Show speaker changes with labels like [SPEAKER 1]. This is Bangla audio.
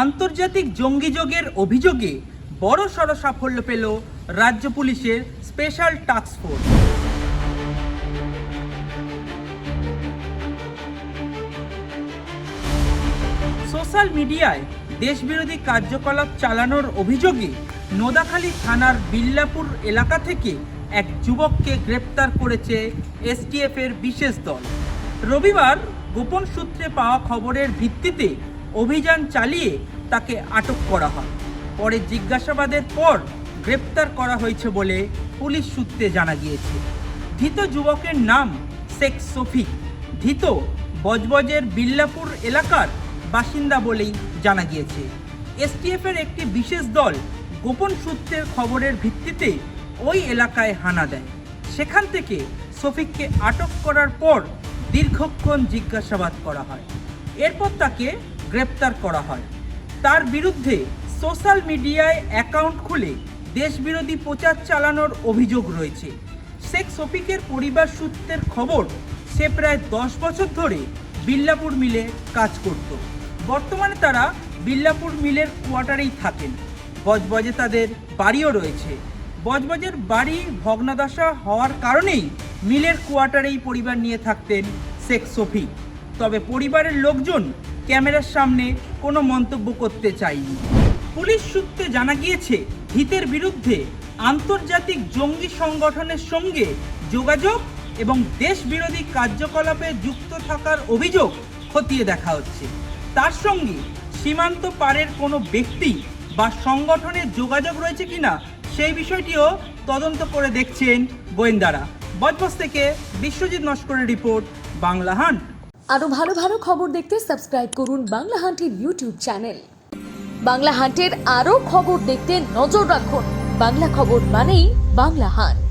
[SPEAKER 1] আন্তর্জাতিক জঙ্গিযোগের অভিযোগে বড়সড় সাফল্য পেল রাজ্য পুলিশের স্পেশাল টাস্ক ফোর্স। সোশ্যাল মিডিয়ায় দেশবিরোধী কার্যকলাপ চালানোর অভিযোগে নোদাখালী থানার বিল্লাপুর এলাকা থেকে এক যুবককে গ্রেপ্তার করেছে এসটিএফ এর বিশেষ দল। রবিবার গোপন সূত্রে পাওয়া খবরের ভিত্তিতে অভিযান চালিয়ে তাকে আটক করা হয়। পরে জিজ্ঞাসাবাদের পর গ্রেপ্তার করা হয়েছে বলে পুলিশ সূত্রে জানা গিয়েছে। ধৃত যুবকের নাম শেখ শফিক। ধৃত বজবজের বিল্লাপুর এলাকার বাসিন্দা বলেই জানা গিয়েছে। এসটিএফ এর একটি বিশেষ দল গোপন সূত্রের খবরের ভিত্তিতে ওই এলাকায় হানা দেয়। সেখান থেকে শফিককে আটক করার পর দীর্ঘক্ষণ জিজ্ঞাসাবাদ করা হয়। এরপর তাকে গ্রেপ্তার করা হয়। তার বিরুদ্ধে সোশ্যাল মিডিয়ায় অ্যাকাউন্ট খুলে দেশবিরোধী প্রচার চালানোর অভিযোগ রয়েছে। শেখ শফিকের পরিবার সূত্রের খবর, সে প্রায় 10 বছর ধরে বিল্লাপুর মিলে কাজ করত। বর্তমানে তারা বিল্লাপুর মিলের কোয়ার্টারেই থাকেন। বজবজে তাদের বাড়িও রয়েছে। বজবজের বাড়ি ভগ্নদশা হওয়ার কারণেই মিলের কোয়ার্টারেই পরিবার নিয়ে থাকতেন শেখ শফিক। তবে পরিবারের লোকজন ক্যামেরার সামনে কোনো মন্তব্য করতে চায়নি। পুলিশ সূত্রে জানা গিয়েছে, ধৃতের বিরুদ্ধে আন্তর্জাতিক জঙ্গি সংগঠনের সঙ্গে যোগাযোগ এবং দেশবিরোধী কার্যকলাপে যুক্ত থাকার অভিযোগ খতিয়ে দেখা হচ্ছে। তার সঙ্গে সীমান্ত পারের কোনো ব্যক্তি বা সংগঠনের যোগাযোগ রয়েছে কিনা সেই বিষয়টিও তদন্ত করে দেখছেন গোয়েন্দারা। বজবজ থেকে বিশ্বজিৎ নস্করের রিপোর্ট, বাংলা হান্ট।
[SPEAKER 2] আরো ভালো ভালো খবর দেখতে সাবস্ক্রাইব করুন বাংলা হান্টের ইউটিউব চ্যানেল। বাংলা হান্টের আরো খবর দেখতে নজর রাখুন। বাংলা খবর মানেই বাংলা হান্ট।